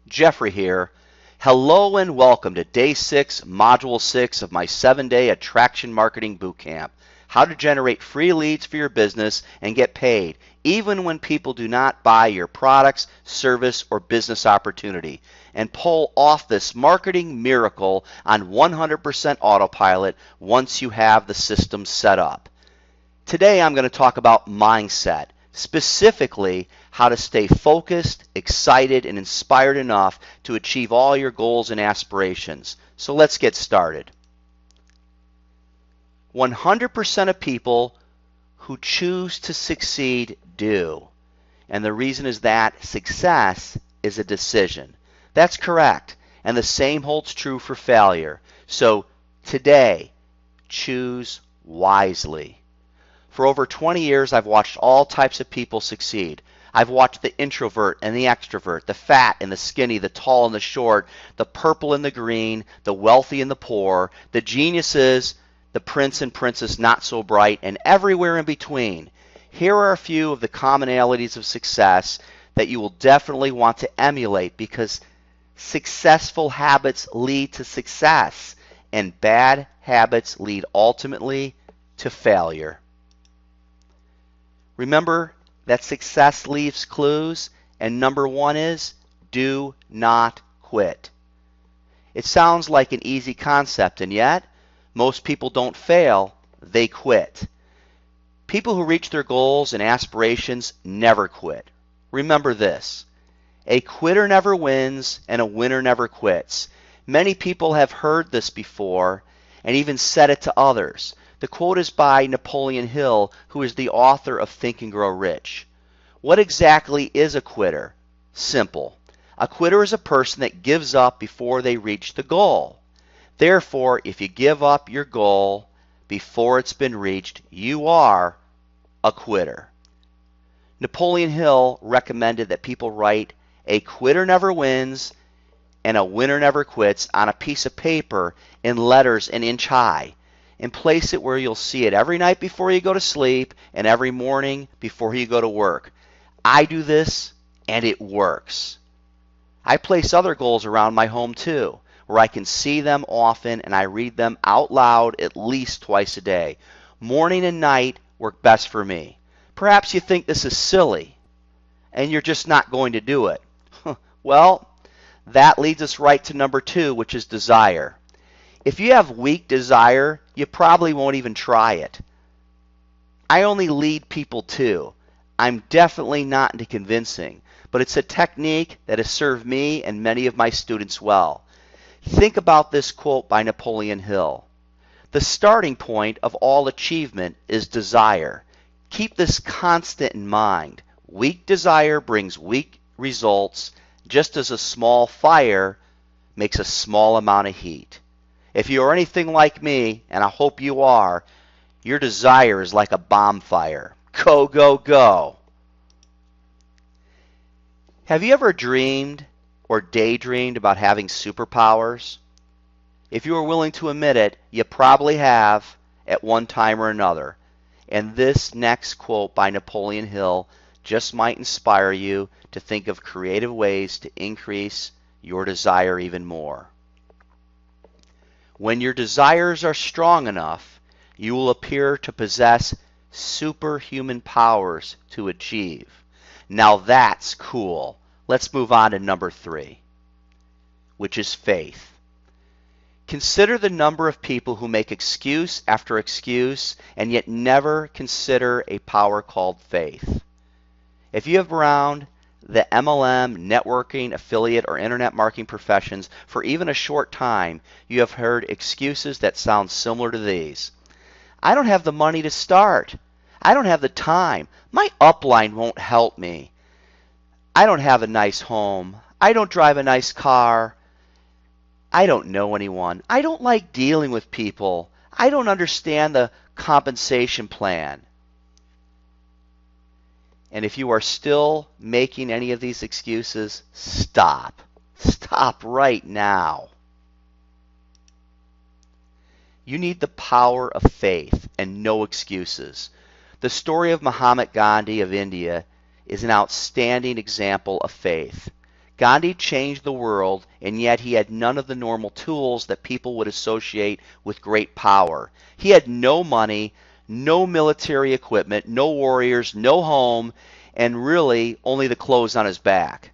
Jeffrey here. Hello and welcome to Day 6, Module 6 of my 7-day Attraction Marketing Bootcamp. How to generate free leads for your business and get paid, even when people do not buy your products, service, or business opportunity. And pull off this marketing miracle on 100% autopilot once you have the system set up. Today I'm going to talk about mindset. Specifically, how to stay focused, excited, and inspired enough to achieve all your goals and aspirations. So let's get started. 100% of people who choose to succeed do. And the reason is that success is a decision. That's correct. And the same holds true for failure. So today, choose wisely. For over 20 years, I've watched all types of people succeed. I've watched the introvert and the extrovert, the fat and the skinny, the tall and the short, the purple and the green, the wealthy and the poor, the geniuses, the prince and princess not so bright, and everywhere in between. Here are a few of the commonalities of success that you will definitely want to emulate, because successful habits lead to success, and bad habits lead ultimately to failure. Remember that success leaves clues, and number one is do not quit. It sounds like an easy concept, and yet most people don't fail, they quit. People who reach their goals and aspirations never quit. Remember this: a quitter never wins and a winner never quits. Many people have heard this before and even said it to others. The quote is by Napoleon Hill, who is the author of Think and Grow Rich. What exactly is a quitter? Simple. A quitter is a person that gives up before they reach the goal. Therefore, if you give up your goal before it's been reached, you are a quitter. Napoleon Hill recommended that people write "a quitter never wins and a winner never quits" on a piece of paper in letters an inch high, and place it where you'll see it every night before you go to sleep and every morning before you go to work. I do this and it works. I place other goals around my home too, where I can see them often, and I read them out loud at least twice a day. Morning and night work best for me. Perhaps you think this is silly and you're just not going to do it. Well, that leads us right to number 2, which is desire. If you have weak desire, you probably won't even try it. I only lead people too. I'm definitely not into convincing, but it's a technique that has served me and many of my students well. Think about this quote by Napoleon Hill: "The starting point of all achievement is desire." Keep this constant in mind. Weak desire brings weak results, just as a small fire makes a small amount of heat. If you are anything like me, and I hope you are, your desire is like a bonfire. Go, go, go. Have you ever dreamed or daydreamed about having superpowers? If you are willing to admit it, you probably have at one time or another. And this next quote by Napoleon Hill just might inspire you to think of creative ways to increase your desire even more. When your desires are strong enough, you will appear to possess superhuman powers to achieve. Now that's cool. Let's move on to number 3, which is faith. Consider the number of people who make excuse after excuse and yet never consider a power called faith. If you have around the MLM, networking, affiliate, or internet marketing professions for even a short time, you have heard excuses that sound similar to these. I don't have the money to start. I don't have the time. My upline won't help me. I don't have a nice home. I don't drive a nice car. I don't know anyone. I don't like dealing with people. I don't understand the compensation plan. And if you are still making any of these excuses, stop. Stop right now. You need the power of faith and no excuses. The story of Mahatma Gandhi of India is an outstanding example of faith. Gandhi changed the world, and yet he had none of the normal tools that people would associate with great power. He had no money, no military equipment, no warriors, no home, and really only the clothes on his back.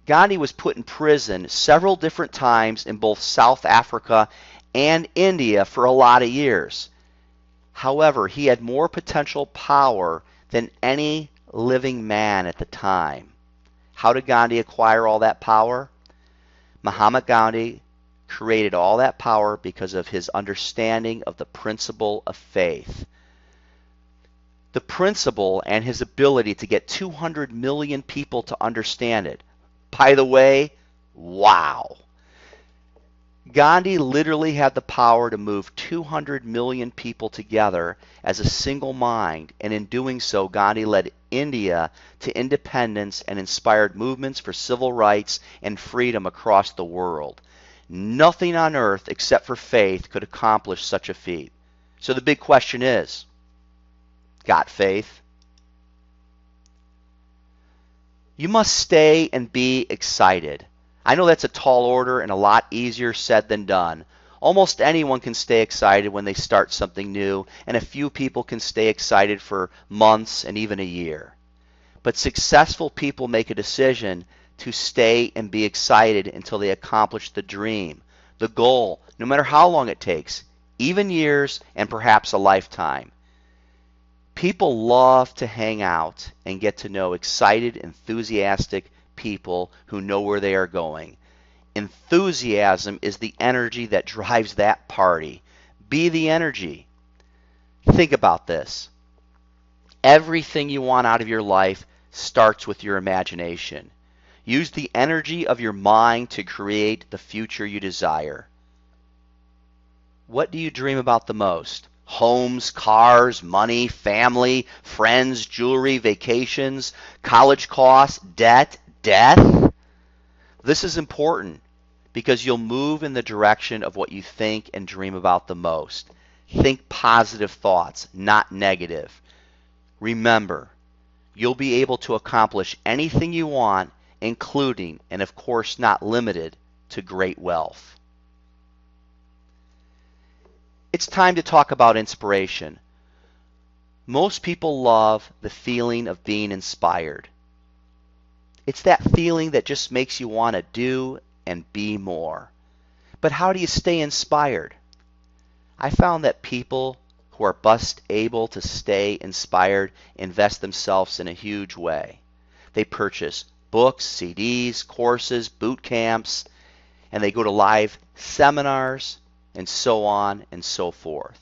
Gandhi was put in prison several different times in both South Africa and India for a lot of years. However, he had more potential power than any living man at the time. How did Gandhi acquire all that power? Mahatma Gandhi created all that power because of his understanding of the principle of faith. The principle and his ability to get 200 million people to understand it. By the way, wow. Gandhi literally had the power to move 200 million people together as a single mind, and in doing so, Gandhi led India to independence and inspired movements for civil rights and freedom across the world. Nothing on earth except for faith could accomplish such a feat. So the big question is, got faith? You must stay and be excited. I know that's a tall order and a lot easier said than done. Almost anyone can stay excited when they start something new, and a few people can stay excited for months and even a year. But successful people make a decision to stay and be excited until they accomplish the dream, the goal, no matter how long it takes, even years and perhaps a lifetime. People love to hang out and get to know excited, enthusiastic people who know where they are going. Enthusiasm is the energy that drives that party. Be the energy. Think about this. Everything you want out of your life starts with your imagination. Use the energy of your mind to create the future you desire. What do you dream about the most? Homes, cars, money, family, friends, jewelry, vacations, college costs, death? This is important because you'll move in the direction of what you think and dream about the most. Think positive thoughts, not negative. Remember, you'll be able to accomplish anything you want, including, and of course not limited to, great wealth. It's time to talk about inspiration. Most people love the feeling of being inspired. It's that feeling that just makes you want to do and be more. But how do you stay inspired? I found that people who are best able to stay inspired invest themselves in a huge way. They purchase books, CDs, courses, boot camps, and they go to live seminars, and so on and so forth.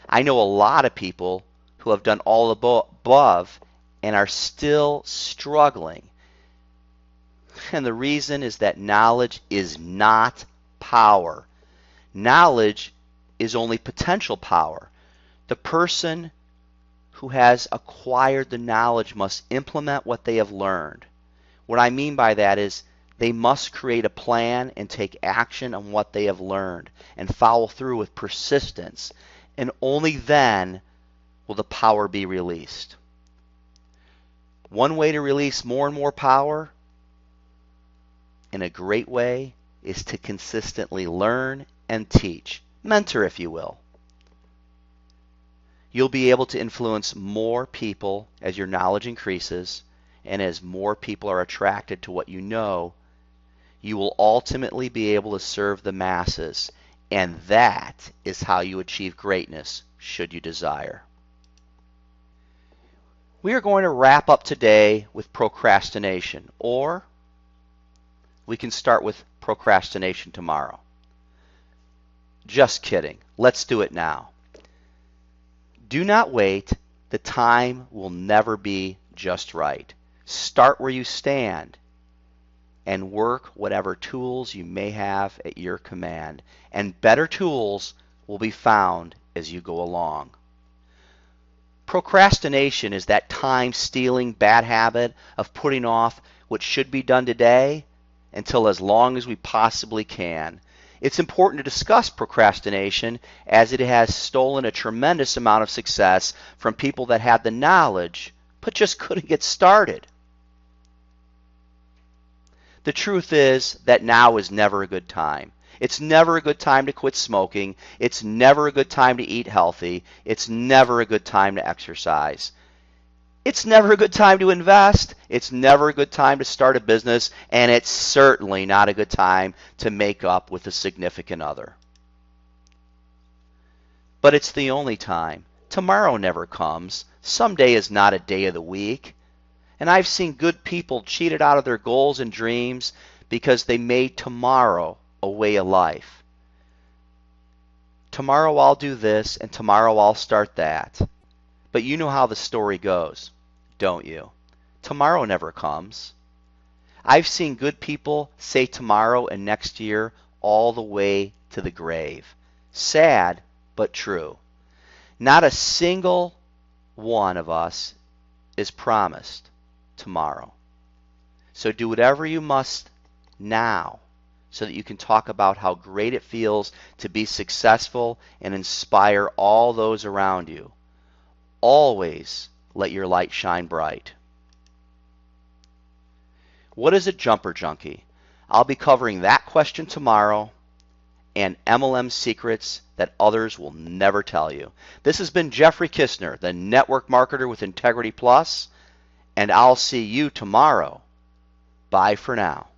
I know a lot of people who have done all above and are still struggling. And the reason is that knowledge is not power. Knowledge is only potential power. The person who has acquired the knowledge must implement what they have learned. What I mean by that is they must create a plan and take action on what they have learned and follow through with persistence, and only then will the power be released. One way to release more and more power in a great way is to consistently learn and teach. Mentor, if you will. You'll be able to influence more people as your knowledge increases, and as more people are attracted to what you know, you will ultimately be able to serve the masses, and that is how you achieve greatness, should you desire. We are going to wrap up today with procrastination, or we can start with procrastination tomorrow. Just kidding. Let's do it now. Do not wait. The time will never be just right. Start where you stand and work whatever tools you may have at your command, and better tools will be found as you go along. Procrastination is that time-stealing bad habit of putting off what should be done today until as long as we possibly can. It's important to discuss procrastination as it has stolen a tremendous amount of success from people that had the knowledge but just couldn't get started. The truth is that now is never a good time. It's never a good time to quit smoking. It's never a good time to eat healthy. It's never a good time to exercise. It's never a good time to invest. It's never a good time to start a business. And it's certainly not a good time to make up with a significant other. But it's the only time. Tomorrow never comes. Someday is not a day of the week. And I've seen good people cheated out of their goals and dreams because they made tomorrow a way of life. Tomorrow I'll do this, and tomorrow I'll start that. But you know how the story goes, don't you? Tomorrow never comes. I've seen good people say tomorrow and next year all the way to the grave. Sad, but true. Not a single one of us is promised tomorrow. So do whatever you must now so that you can talk about how great it feels to be successful and inspire all those around you. Always let your light shine bright. What is a jumper junkie? I'll be covering that question tomorrow and MLM secrets that others will never tell you. This has been Jeffrey Kistner, the Network Marketer with Integrity Plus, and I'll see you tomorrow. Bye for now.